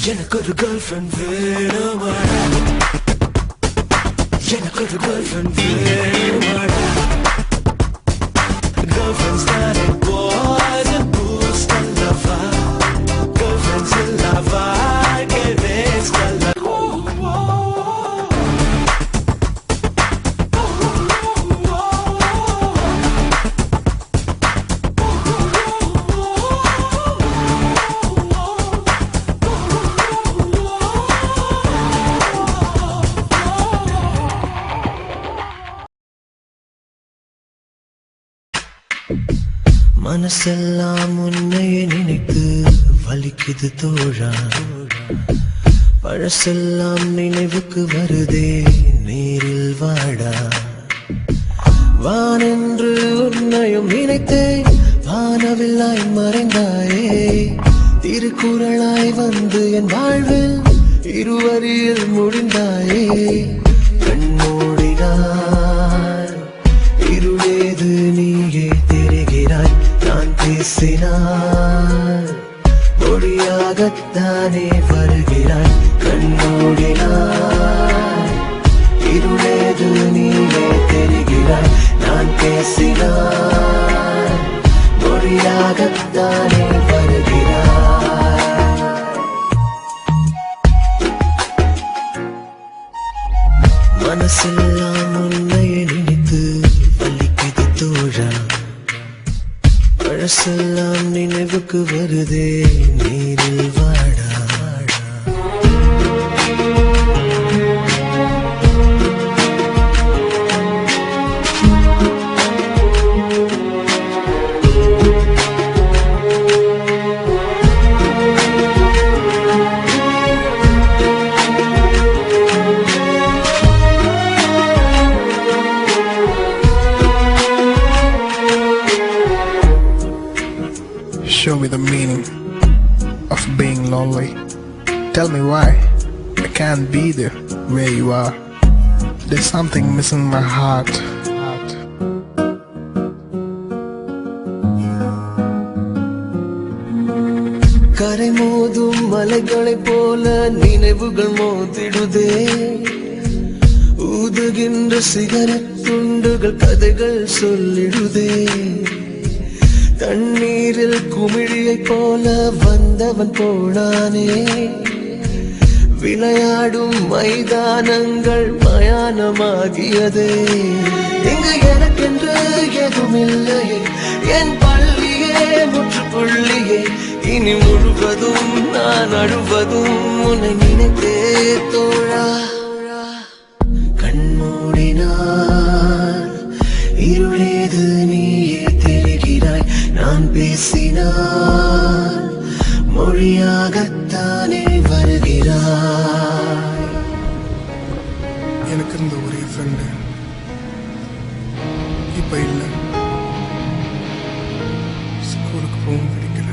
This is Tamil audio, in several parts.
எனக்கு ஒரு கேர்ள் ஃப்ரெண்ட் வேணுமாடா, எனக்கு ஒரு கேர்ள் ஃப்ரெண்ட் வேணுமாடா. கேர்ள் ஃப்ரெண்ட்ஸ் தானே boys and booze அல்லவா, கேர்ள் ஃப்ரெண்ட்ஸ் இல்லவா வேஸ்ட் அல்ல. மனசெல்லாம் உன்னையே நினைத்து வலிக்குது தோழா, பழசெல்லாம் நினைவுக்கு வருதே நேரில் வாடா. வானென்று உன்னையும் நினைத்தேன், வானவில்லாய் மறைந்தாயே, திருக்குறளாய் வந்து என் வாழ்வில் இருவரியில் முடிந்தாயே. கண்மூடினார் இருளேது நீயே தெரிகிறாய், நான் பேசினார் மொழியாகத்தானே வருகிறாய். கண்மூடினார் இருளேது நீயே தெரிகிறாய், நான் பேசினார் மொழியாகத்தானே வருகிறாய். மனசெல்லாம் உன்னையே நினைத்து வலிக்குது தோழா, பழசெல்லாம் நினைவுக்கு வருதே நேரில் வாடா. Show me the meaning of being lonely. Tell me why I can't be there where you are. There's something missing in my heart. கரை மோதும் மலைகளைப் போல நினைவுகள் மோதிடுதே, ஊதுகின்ற சிகரெட் துண்டுகள் கதைகள் சொல்லிடுதே. தண்ணீரில் குமிழியைப் போல வந்தவன் போனானே, விளையாடும் மைதானங்கள் மயானமாகியதே. இங்கு எனக்கென்று எதுமில்லையே, என் பள்ளியே முற்றுப்புள்ளியே, இனி முழுவதும் நான் அழுவதும் உன்னை நினைத்தே தோழா. கண்மூடினார் இருளேது நீயே தெரிகிறாய், நான் பேசினார் மொழியாகத்தானே வருகிறாய். எனக்கு இருந்த ஒரே ஃப்ரெண்டு இப்ப இல்லை. ஸ்கூலுக்கு போகும் பிடிக்கல.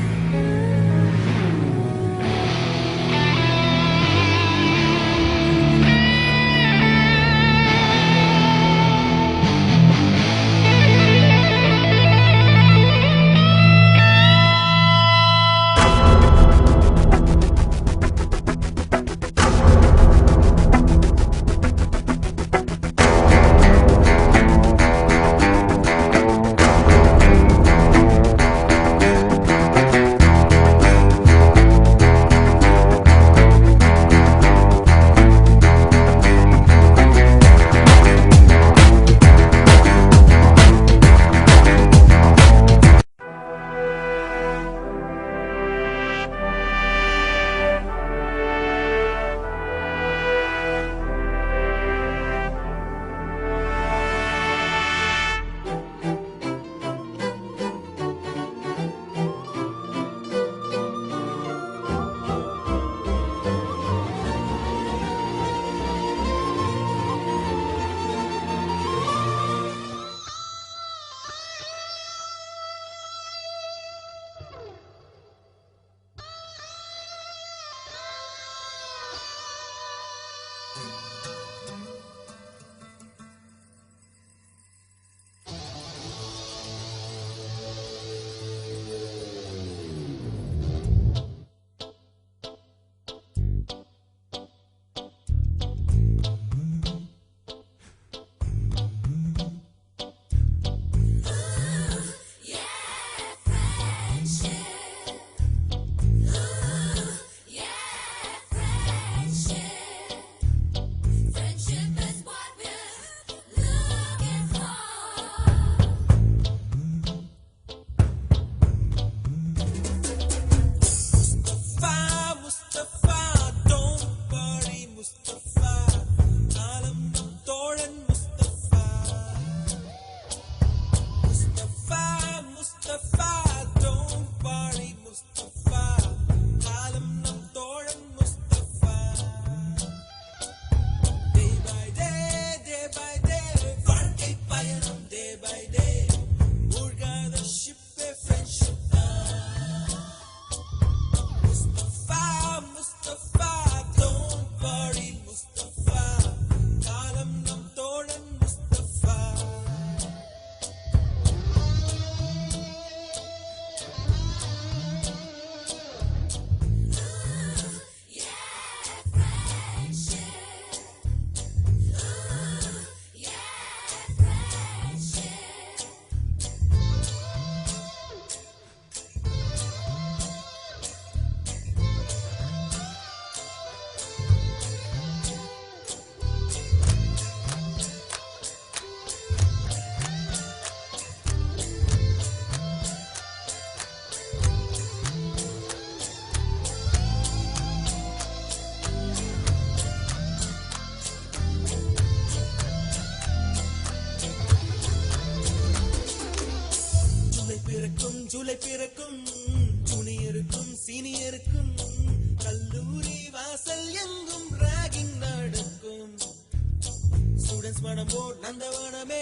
மனமோ நந்தவனமே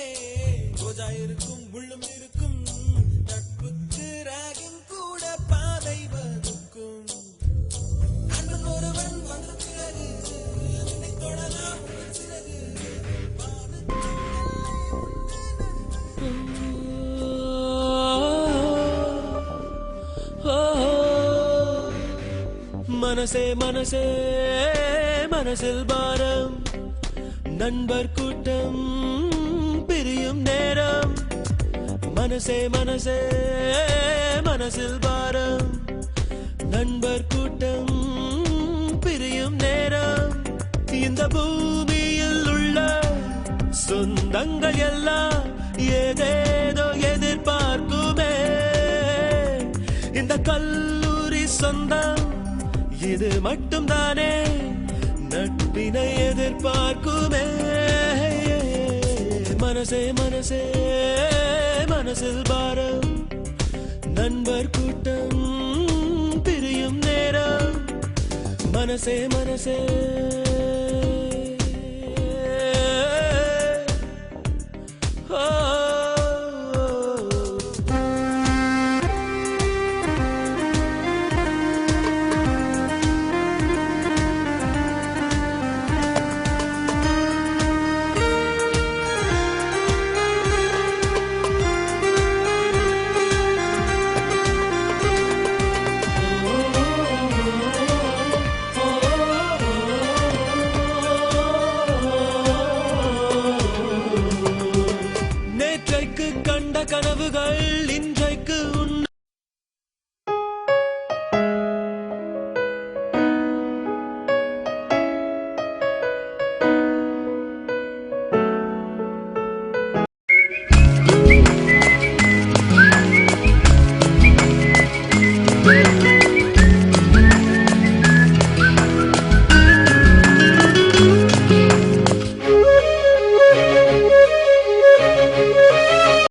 ரோஜா இருக்கும் முள்ளும் இருக்கும் நட்புக்கு ராகிங் கூட பாதை வகுக்கும் அன்பன் ஒருவன் வந்த பிறகு என்னை தொடலாம் சிறகு மனசே மனசே மனசில் பாரம் நண்பர் கூட்டம் பிரியும் நேரம் மனசே மனசே மனசில் பாரம் நண்பர் கூட்டம் பிரியும் நேரம் இந்த பூமியில் உள்ள சொந்தங்கள் எல்லாம் ஏதேதோ எதிர்பார்க்குமே இந்த கல்லூரி சொந்தம் இது மட்டும் தானே நட்பினை எதிர்பார்க்குமே மனசே மனசே மனசில் பாரம் நண்பர் கூட்டம் பிரியும் நேரம் மனசே மனசே